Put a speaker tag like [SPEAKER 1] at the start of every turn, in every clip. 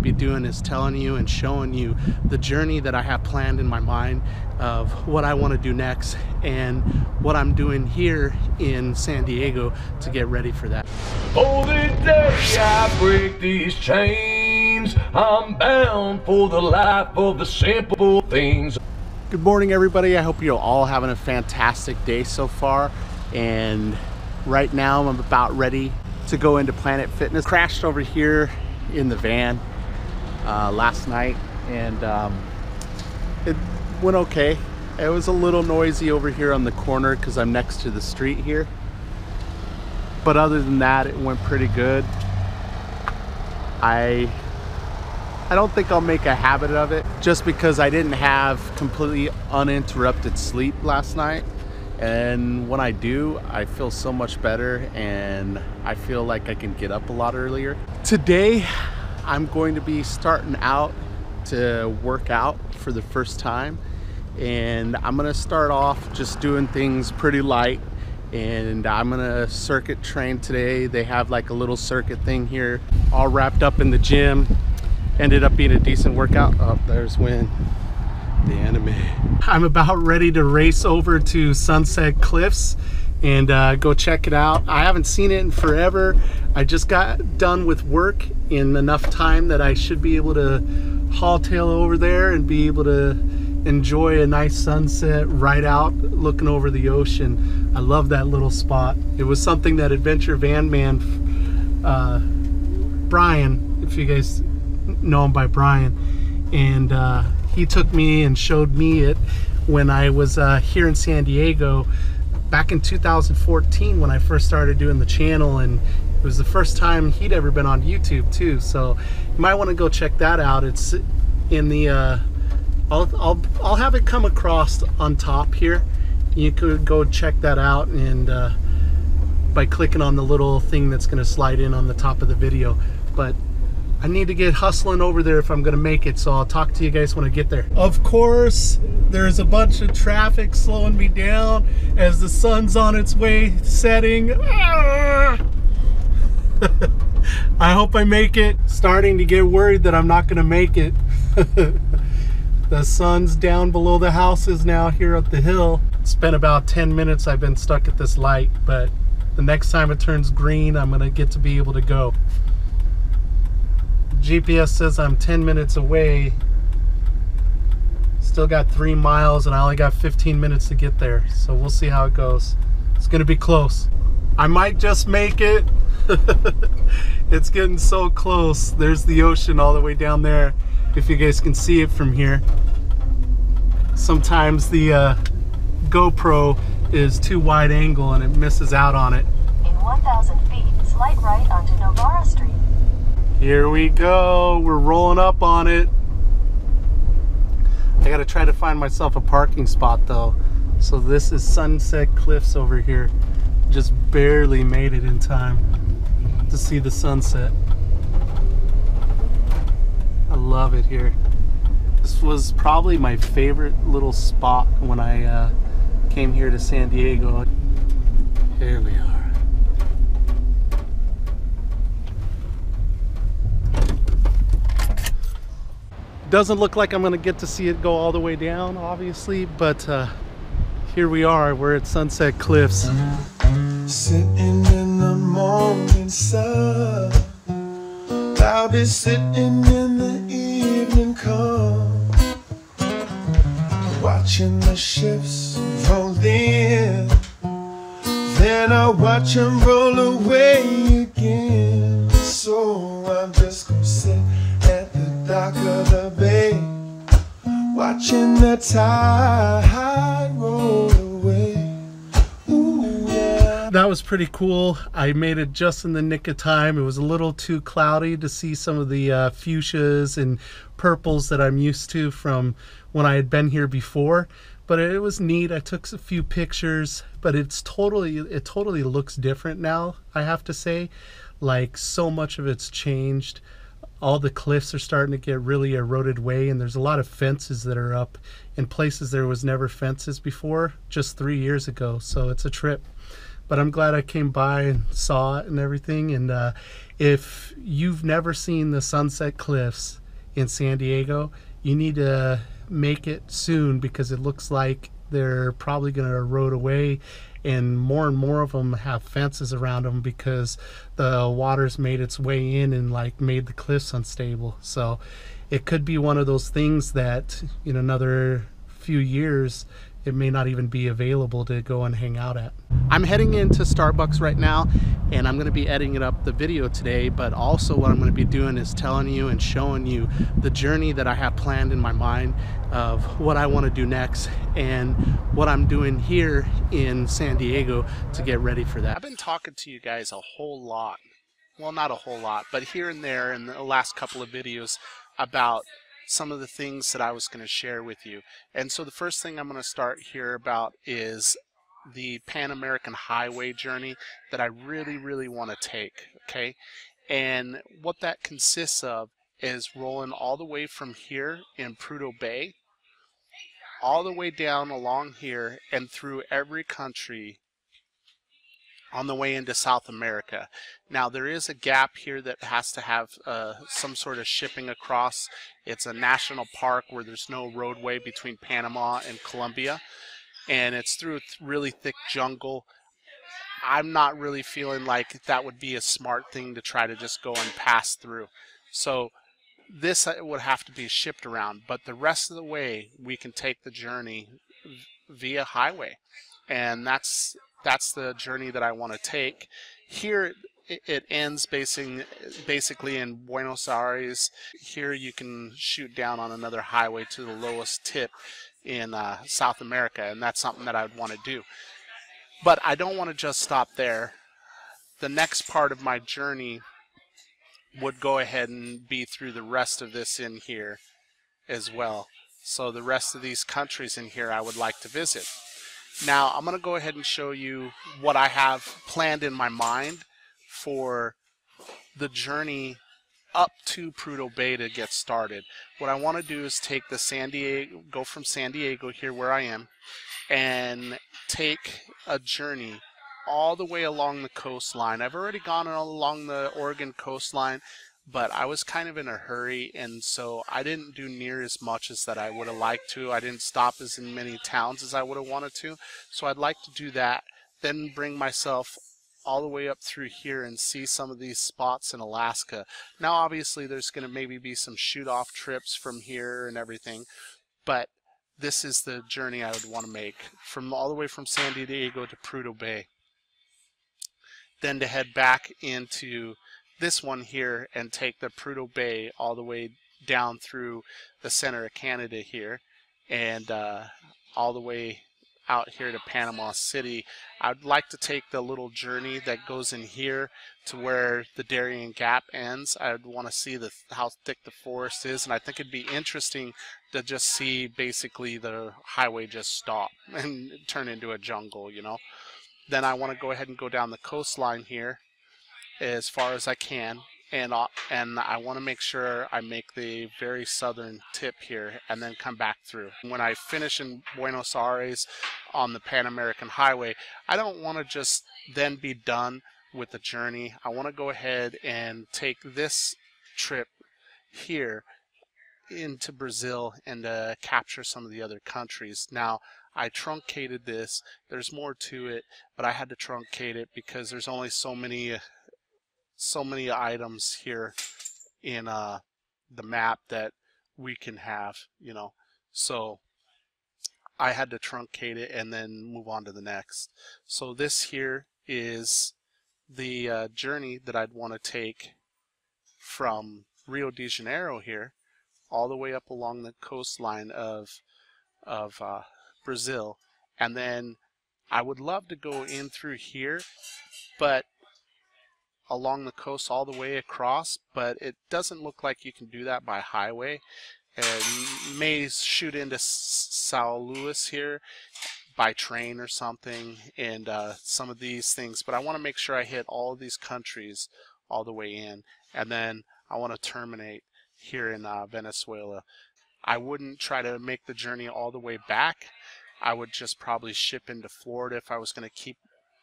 [SPEAKER 1] be doing is telling you and showing you the journey that I have planned in my mind of what I want to do next and what I'm doing here in San Diego to get ready for that.
[SPEAKER 2] Oh, the day I break these chains, I'm bound for the life of the simple things.
[SPEAKER 1] Good morning, everybody. I hope you're all having a fantastic day so far. And right now I'm about ready to go into Planet Fitness. Crashed over here in the van last night, and it went okay. It was a little noisy over here on the corner because I'm next to the street here. But other than that, it went pretty good. I don't think I'll make a habit of it just because I didn't have completely uninterrupted sleep last night. And when I do, I feel so much better and I feel like I can get up a lot earlier. Today, I'm going to be starting out to work out for the first time. And I'm gonna start off just doing things pretty light. And I'm gonna circuit train today. They have like a little circuit thing here, all wrapped up in the gym. Ended up being a decent workout. Oh, there's Win, the anime. I'm about ready to race over to Sunset Cliffs and go check it out. I haven't seen it in forever. I just got done with work in enough time that I should be able to haul tail over there and be able to enjoy a nice sunset right out looking over the ocean. I love that little spot. It was something that Adventure Van Man, Brian, if you guys know him by Brian, and he took me and showed me it when I was here in San Diego back in 2014 when I first started doing the channel, and it was the first time he'd ever been on YouTube too. So you might want to go check that out. It's in the I'll have it come across on top here. You could go check that out, and by clicking on the little thing that's going to slide in on the top of the video. But I need to get hustling over there if I'm gonna make it, so I'll talk to you guys when I get there. Of course, there's a bunch of traffic slowing me down as the sun's on its way setting. I hope I make it. Starting to get worried that I'm not gonna make it. The sun's down below the houses now here up the hill. It's been about 10 minutes I've been stuck at this light, but the next time it turns green, I'm gonna get to be able to go. GPS says I'm 10 minutes away. Still got 3 miles and I only got 15 minutes to get there. So we'll see how it goes. It's gonna be close. I might just make it. It's getting so close. There's the ocean all the way down there, if you guys can see it from here. Sometimes the GoPro is too wide angle and it misses out on it.
[SPEAKER 3] In 1,000 feet, slight right onto Novara Street.
[SPEAKER 1] Here we go, we're rolling up on it. I gotta try to find myself a parking spot though. So this is Sunset Cliffs over here. Just barely made it in time to see the sunset. I love it here. This was probably my favorite little spot when I came here to San Diego. Here we are. Doesn't look like I'm gonna get to see it go all the way down, obviously, but here we are. We're at Sunset Cliffs.
[SPEAKER 4] Sitting in the morning sun, I'll be sitting in the evening come, watching the ships roll in, then I'll watch them roll away again. So I'm just gonna sit at the dock of the bay, watching the tide roll away. Ooh, yeah.
[SPEAKER 1] That was pretty cool. I made it just in the nick of time. It was a little too cloudy to see some of the fuchsias and purples that I'm used to from when I had been here before, but it was neat. I took a few pictures, but it totally looks different now, I have to say. Like, so much of it's changed. All the cliffs are starting to get really eroded away, and there's a lot of fences that are up in places there was never fences before just 3 years ago. So it's a trip, but I'm glad I came by and saw it and everything. And If you've never seen the Sunset Cliffs in San Diego, you need to make it soon because it looks like they're probably going to erode away, and more of them have fences around them because the water's made its way in and like made the cliffs unstable. So it could be one of those things that in another few years it may not even be available to go and hang out at. I'm heading into Starbucks right now, and I'm going to be editing up the video today, but also what I'm going to be doing is telling you and showing you the journey that I have planned in my mind of what I want to do next and what I'm doing here in San Diego to get ready for that. I've been talking to you guys a whole lot, well, not a whole lot, but here and there in the last couple of videos about some of the things that I was going to share with you. And so the first thing I'm going to start here about is the Pan American Highway journey that I really want to take, okay? And what that consists of is rolling all the way from here in Prudhoe Bay, all the way down along here and through every country on the way into South America. Now there is a gap here that has to have some sort of shipping across. It's a national park where there's no roadway between Panama and Colombia, and it's through really thick jungle. I'm not really feeling like that would be a smart thing to try to just go and pass through. So this would have to be shipped around, but the rest of the way we can take the journey via highway, and that's the journey that I want to take. Here it ends basically in Buenos Aires. Here you can shoot down on another highway to the lowest tip in South America, and that's something that I would want to do. But I don't want to just stop there. The next part of my journey would go ahead and be through the rest of this in here as well. So the rest of these countries in here I would like to visit. Now I'm going to go ahead and show you what I have planned in my mind for the journey up to Prudhoe Bay to get started. What I want to do is take the go from San Diego here where I am, and take a journey all the way along the coastline. I've already gone along the Oregon coastline, but I was kind of in a hurry, and so I didn't do near as much as that I would have liked to. I didn't stop as in many towns as I would have wanted to, so I'd like to do that, then bring myself all the way up through here and see some of these spots in Alaska. Now obviously there's going to maybe be some shoot-off trips from here and everything, but this is the journey I would want to make, from all the way from San Diego to Prudhoe Bay. Then to head back into this one here and take the Prudhoe Bay all the way down through the center of Canada here, and all the way out here to Panama City. I'd like to take the little journey that goes in here to where the Darien Gap ends. I'd want to see how thick the forest is, and I think it'd be interesting to just see basically the highway just stop and turn into a jungle, you know. Then I want to go ahead and go down the coastline here as far as I can, and I want to make sure I make the very southern tip here and then come back through. When I finish in Buenos Aires on the Pan American Highway, I don't want to just then be done with the journey. I want to go ahead and take this trip here into Brazil and capture some of the other countries. Now I truncated this. There's more to it, but I had to truncate it because there's only so many items here in the map that we can have, you know. So I had to truncate it and then move on to the next. So this here is the journey that I'd want to take from Rio de Janeiro here all the way up along the coastline of Brazil, and then I would love to go in through here, but along the coast all the way across, but it doesn't look like you can do that by highway. And you may shoot into Sao Luis here by train or something, and some of these things, but I want to make sure I hit all of these countries all the way in, and then I want to terminate here in Venezuela. I wouldn't try to make the journey all the way back. I would just probably ship into Florida if I was going to keep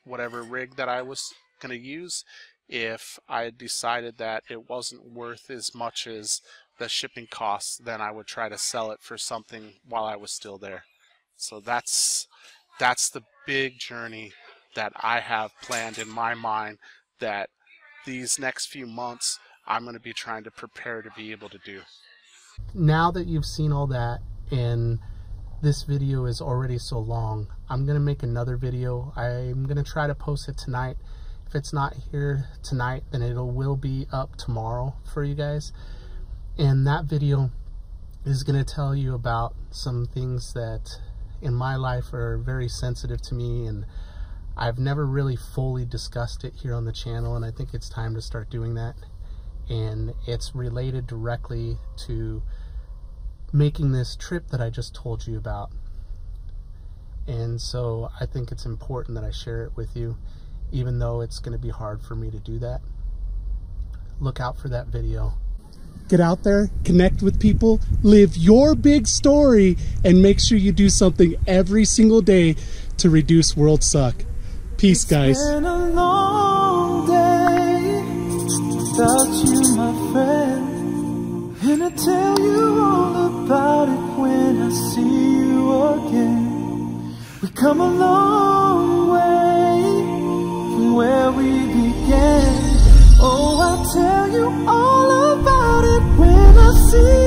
[SPEAKER 1] whatever rig that I was going to use, if I decided that it wasn't worth as much as the shipping costs, then I would try to sell it for something while I was still there. So that's the big journey that I have planned in my mind, that these next few months I'm going to be trying to prepare to be able to do. Now that you've seen all that, and this video is already so long, I'm going to make another video. I'm going to try to post it tonight. If it's not here tonight, then it will be up tomorrow for you guys. And that video is going to tell you about some things that in my life are very sensitive to me, and I've never really fully discussed it here on the channel, and I think it's time to start doing that. And it's related directly to making this trip that I just told you about. And so I think it's important that I share it with you, even though it's going to be hard for me to do that. Look out for that video. Get out there, connect with people, live your big story, and make sure you do something every single day to reduce world suck. Peace, guys.
[SPEAKER 4] It's been a long day without you, my friend, and I tell you all about it when I see you again. We come a long way from where we began. Oh, I'll tell you all about it when I see you.